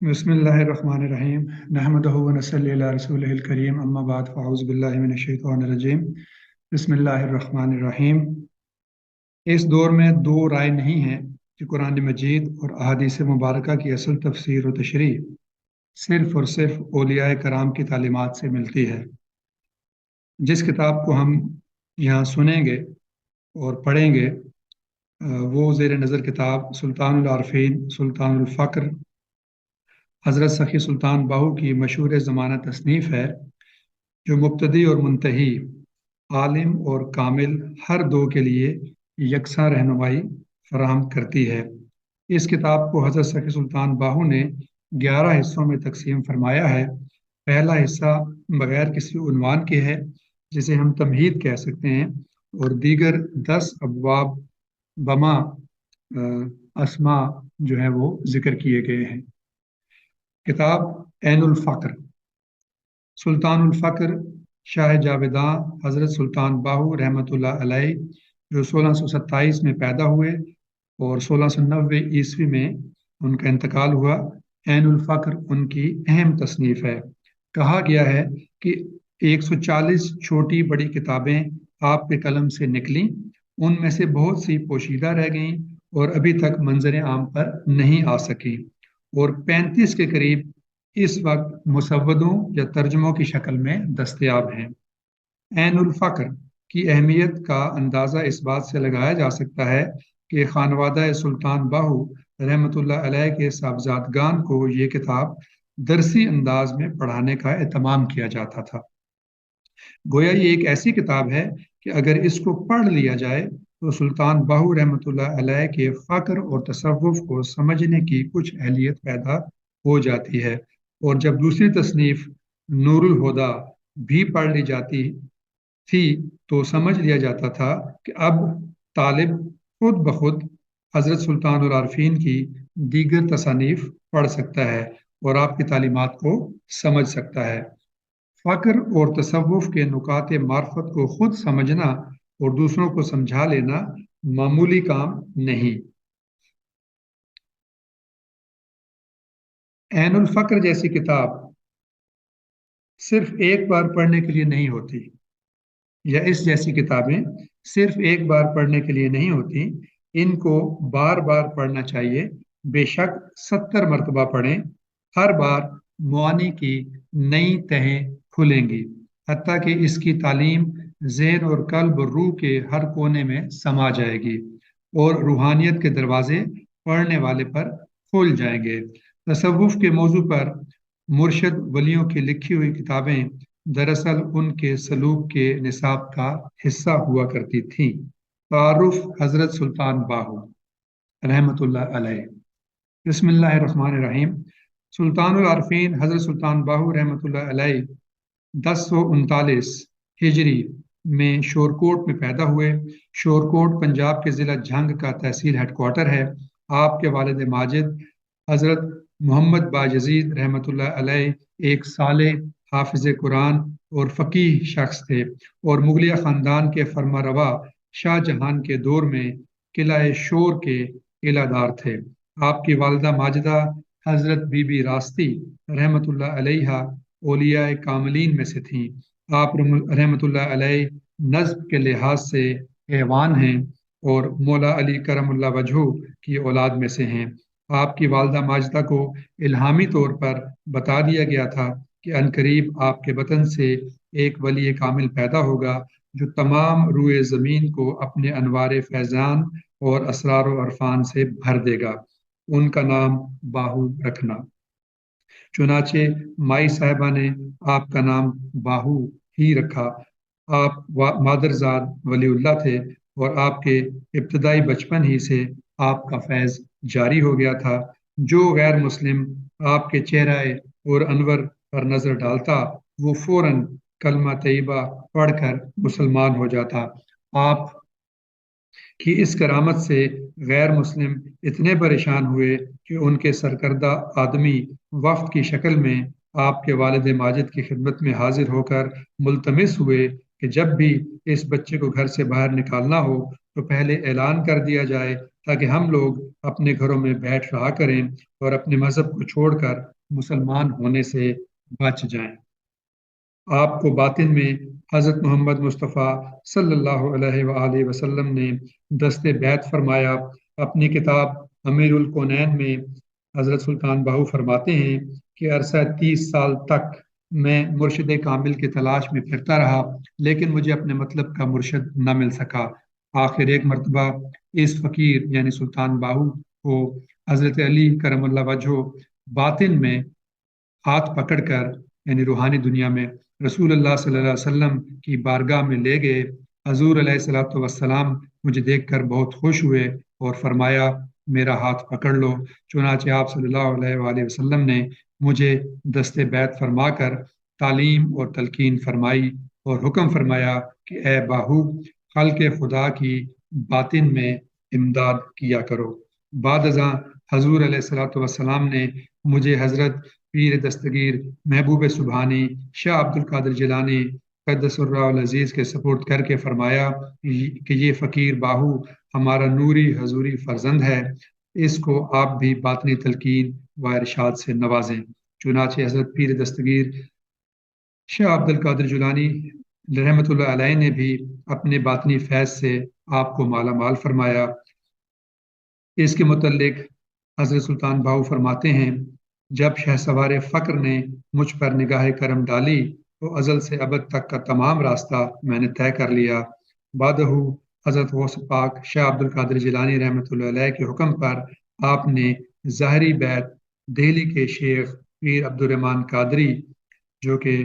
بسم اللہ الرحمن الرحیم نحمدہ و نصلی علی رسولہ الکریم اما بعد فاعوذ باللہ من الشیطان الرجیم بسم اللہ الرحمن الرحیم۔ اس دور میں دو رائے نہیں ہیں کہ قرآن مجید اور احادیث مبارکہ کی اصل تفسیر و تشریح صرف اور صرف اولیاء کرام کی تعلیمات سے ملتی ہے۔ جس کتاب کو ہم یہاں سنیں گے اور پڑھیں گے وہ زیر نظر کتاب سلطان العارفین سلطان الفقر حضرت سخی سلطان باہو کی مشہور زمانہ تصنیف ہے، جو مبتدی اور منتہی، عالم اور کامل ہر دو کے لیے یکساں رہنمائی فراہم کرتی ہے۔ اس کتاب کو حضرت سخی سلطان باہو نے 11 حصوں میں تقسیم فرمایا ہے۔ پہلا حصہ بغیر کسی عنوان کے ہے، جسے ہم تمہید کہہ سکتے ہیں، اور دیگر 10 ابواب بما اسما جو ہیں وہ ذکر کیے گئے ہیں۔ کتاب عین الفقر، سلطان الفقر شاہ جاویداں حضرت سلطان باہو رحمۃ اللہ علیہ، جو 1627 میں پیدا ہوئے اور 1690 عیسوی میں ان کا انتقال ہوا۔ عین الفقر ان کی اہم تصنیف ہے۔ کہا گیا ہے کہ 140 چھوٹی بڑی کتابیں آپ کے قلم سے نکلیں، ان میں سے بہت سی پوشیدہ رہ گئیں اور ابھی تک منظر عام پر نہیں آ سکیں، اور 35 کے قریب اس وقت مسودوں یا ترجموں کی شکل میں دستیاب ہیں۔ عین الفقر کی اہمیت کا اندازہ اس بات سے لگایا جا سکتا ہے کہ خانوادہ سلطان باہو رحمۃ اللہ علیہ کے صاحبزادگان کو یہ کتاب درسی انداز میں پڑھانے کا اہتمام کیا جاتا تھا۔ گویا یہ ایک ایسی کتاب ہے کہ اگر اس کو پڑھ لیا جائے تو سلطان باہو رحمۃ اللہ علیہ کے فقر اور تصوف کو سمجھنے کی کچھ اہلیت پیدا ہو جاتی ہے، اور جب دوسری تصنیف نور الہدیٰ بھی پڑھ لی جاتی تھی تو سمجھ لیا جاتا تھا کہ اب طالب خود بخود حضرت سلطان العارفین کی دیگر تصانیف پڑھ سکتا ہے اور آپ کی تعلیمات کو سمجھ سکتا ہے۔ فقر اور تصوف کے نکات معرفت کو خود سمجھنا اور دوسروں کو سمجھا لینا معمولی کام نہیں۔ عین الفقر جیسی کتاب صرف ایک بار پڑھنے کے لیے نہیں ہوتی، یا اس جیسی کتابیں صرف ایک بار پڑھنے کے لیے نہیں ہوتی، ان کو بار بار پڑھنا چاہیے۔ بے شک 70 مرتبہ پڑھیں، ہر بار معانی کی نئی تہیں کھلیں گی، حتیٰ کہ اس کی تعلیم ذہن اور قلب اور روح کے ہر کونے میں سما جائے گی، اور روحانیت کے دروازے پڑھنے والے پر کھل جائیں گے۔ تصوف کے موضوع پر مرشد ولیوں کی لکھی ہوئی کتابیں دراصل ان کے سلوک کے نصاب کا حصہ ہوا کرتی تھیں۔ تعارف حضرت سلطان باہو رحمۃ اللہ علیہ۔ بسم اللہ الرحمن الرحیم۔ سلطان العارفین حضرت سلطان باہو رحمۃ اللہ علیہ 1039 ہجری میں شورکوٹ میں پیدا ہوئے۔ شورکوٹ پنجاب کے ضلع جھنگ کا تحصیل ہیڈ کوارٹر ہے۔ آپ کے والد ماجد حضرت محمد باجزید رحمۃ اللہ علیہ ایک صالح حافظ قرآن اور فقیہ شخص تھے، اور مغلیہ خاندان کے فرما روا شاہ جہان کے دور میں قلعہ شور کے قلعہ دار تھے۔ آپ کی والدہ ماجدہ حضرت بی بی راستی رحمۃ اللہ علیہ اولیاء کاملین میں سے تھیں۔ آپ رحمۃ اللہ علیہ نسب کے لحاظ سے ایوان ہیں اور مولا علی کرم اللہ وجہہ کی اولاد میں سے ہیں۔ آپ کی والدہ ماجدہ کو الہامی طور پر بتا دیا گیا تھا کہ عنقریب آپ کے بطن سے ایک ولی کامل پیدا ہوگا، جو تمام روئے زمین کو اپنے انوار فیضان اور اسرار و عرفان سے بھر دے گا۔ ان کا نام باہو رکھنا۔ چنانچہ مائی صاحبہ نے آپ کا نام باہو ہی رکھا۔ آپ مادرزاد ولی اللہ تھے، اور آپ کے ابتدائی بچپن ہی سے آپ کا فیض جاری ہو گیا تھا۔ جو غیر مسلم آپ کے چہرہ اور انور پر نظر ڈالتا، وہ فوراً کلمہ طیبہ پڑھ کر مسلمان ہو جاتا۔ آپ کی اس کرامت سے غیر مسلم اتنے پریشان ہوئے کہ ان کے سرکردہ آدمی وفد کی شکل میں آپ کے والد ماجد کی خدمت میں حاضر ہو کر ملتمس ہوئے کہ جب بھی اس بچے کو گھر سے باہر نکالنا ہو تو پہلے اعلان کر دیا جائے، تاکہ ہم لوگ اپنے گھروں میں بیٹھ رہا کریں اور اپنے مذہب کو چھوڑ کر مسلمان ہونے سے بچ جائیں۔ آپ کو باطن میں حضرت محمد مصطفیٰ صلی اللہ علیہ وآلہ وسلم نے دست بیعت فرمایا۔ اپنی کتاب امیر الکونین میں حضرت سلطان باہو فرماتے ہیں کہ عرصہ 30 سال تک میں مرشد کامل کی تلاش میں پھرتا رہا، لیکن مجھے اپنے مطلب کا مرشد نہ مل سکا۔ آخر ایک مرتبہ اس فقیر یعنی سلطان باہو کو حضرت علی کرم اللہ وجہہ باطن میں ہاتھ پکڑ کر یعنی روحانی دنیا میں رسول اللہ صلی اللہ علیہ وسلم کی بارگاہ میں لے گئے۔ حضور علیہ الصلوۃ والسلام مجھے دیکھ کر بہت خوش ہوئے اور فرمایا میرا ہاتھ پکڑ لو۔ چنانچہ آپ صلی اللہ علیہ وآلہ وسلم نے مجھے دست بیعت فرما کر تعلیم اور تلقین فرمائی اور حکم فرمایا کہ اے باہو خلق خدا کی باطن میں امداد کیا کرو۔ بعد ازاں حضور علیہ الصلوۃ والسلام نے مجھے حضرت پیر دستگیر محبوب سبحانی شاہ عبد القادر جیلانی قدس الرہ العزیز کے سپرد کر کے فرمایا کہ یہ فقیر باہو ہمارا نوری حضوری فرزند ہے، اس کو آپ بھی باطنی تلقین و ارشاد سے نوازیں۔ چنانچہ حضرت پیر دستگیر شاہ عبد القادر جیلانی رحمۃ اللہ علیہ نے بھی اپنے باطنی فیض سے آپ کو مالا مال فرمایا۔ اس کے متعلق حضرت سلطان باہو فرماتے ہیں جب شہسوار فقر نے مجھ پر نگاہ کرم ڈالی تو ازل سے ابد تک کا تمام راستہ میں نے طے کر لیا۔ بعدہ حضرت غوث پاک شاہ عبد القادر جیلانی رحمۃ اللہ علیہ کے حکم پر آپ نے ظاہری بیعت دہلی کے شیخ پیر عبد الرحمن قادری جو کہ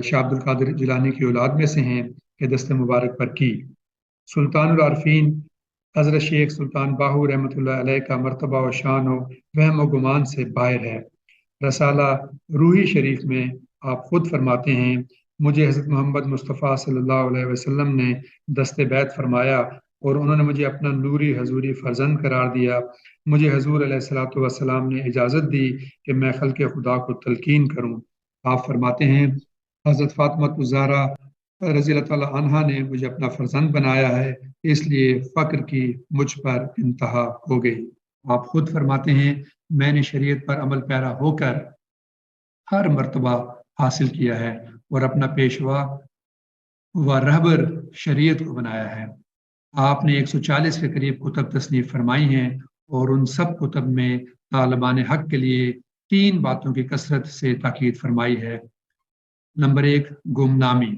شاہ عبد القادر جیلانی کی اولاد میں سے ہیں کہ دست مبارک پر کی۔ سلطان العارفین حضرت شیخ سلطان باہو رحمۃ اللہ علیہ کا مرتبہ و شان و وہم و گمان سے باہر ہے۔ رسالہ روحی شریف میں آپ خود فرماتے ہیں مجھے حضرت محمد مصطفیٰ صلی اللہ علیہ وسلم نے دست بیعت فرمایا اور انہوں نے مجھے اپنا نوری حضوری فرزند قرار دیا۔ مجھے حضور علیہ الصلوۃ والسلام نے اجازت دی کہ میں خلق خدا کو تلقین کروں۔ آپ فرماتے ہیں حضرت فاطمہ الزہرا رضی اللہ تعالیٰ عنہا نے مجھے اپنا فرزند بنایا ہے، اس لیے فقر کی مجھ پر انتہا ہو گئی۔ آپ خود فرماتے ہیں میں نے شریعت پر عمل پیرا ہو کر ہر مرتبہ حاصل کیا ہے اور اپنا پیشوا و رہبر شریعت کو بنایا ہے۔ آپ نے 140 کے قریب کتب تصنیف فرمائی ہیں اور ان سب کتب میں طالبان حق کے لیے 3 باتوں کی کثرت سے تاکید فرمائی ہے۔ نمبر 1 گمنامی،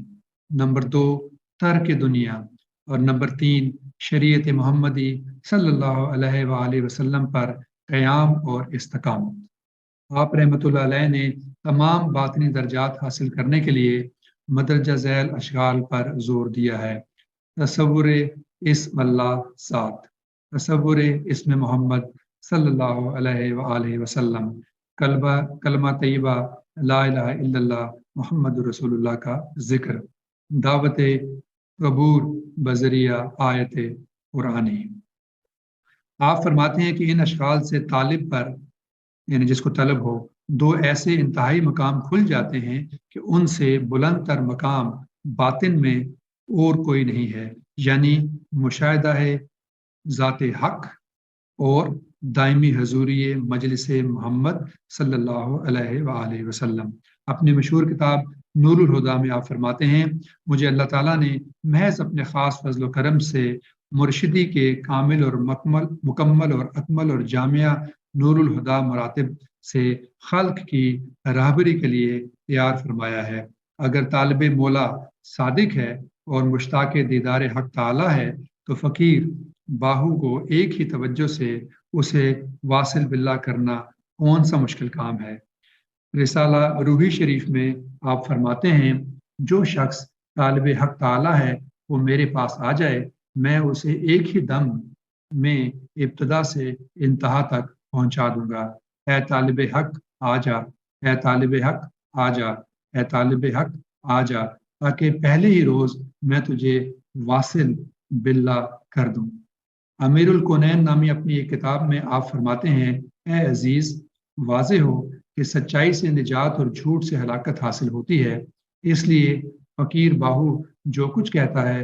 نمبر 2 ترک دنیا اور نمبر 3 شریعت محمدی صلی اللہ علیہ وآلہ وسلم پر قیام اور استقامت۔ آپ رحمۃ اللہ علیہ نے تمام باطنی درجات حاصل کرنے کے لیے مدرجہ ذیل اشغال پر زور دیا ہے۔ تصور اسم اللہ ذات، تصور اسم محمد صلی اللہ علیہ وآلہ وسلم، کلمہ طیبہ لا الہ الا اللہ محمد رسول اللہ کا ذکر، دعوت قبور بذریعہ آیت قرآنی۔ آپ فرماتے ہیں کہ ان اشغال سے طالب پر یعنی جس کو طلب ہو 2 ایسے انتہائی مقام کھل جاتے ہیں کہ ان سے بلند تر مقام باطن میں اور کوئی نہیں ہے، یعنی مشاہدہ ہے ذات حق اور دائمی حضوری مجلس محمد صلی اللہ علیہ وآلہ وسلم۔ اپنی مشہور کتاب نور الہدیٰ میں آپ فرماتے ہیں مجھے اللہ تعالیٰ نے محض اپنے خاص فضل و کرم سے مرشدی کے کامل اور مکمل اور اکمل اور جامعہ نور الہدیٰ مراتب سے خلق کی راہبری کے لیے تیار فرمایا ہے۔ اگر طالب مولا صادق ہے اور مشتاق دیدار حق تعالی ہے تو فقیر باہو کو ایک ہی توجہ سے اسے واصل باللہ کرنا کون سا مشکل کام ہے۔ رسالہ روحی شریف میں آپ فرماتے ہیں جو شخص طالب حق تعالی ہے وہ میرے پاس آ جائے، میں اسے ایک ہی دم میں ابتدا سے انتہا تک پہنچا دوں گا۔ اے طالب حق آ جا، اے طالب حق آ جا، اے طالب حق آ جا، تاکہ پہلے ہی روز میں تجھے واصل باللہ کر دوں۔ امیر الکونین نامی اپنی ایک کتاب میں آپ فرماتے ہیں اے عزیز، واضح ہو کہ سچائی سے نجات اور جھوٹ سے ہلاکت حاصل ہوتی ہے، اس لیے فقیر باہو جو کچھ کہتا ہے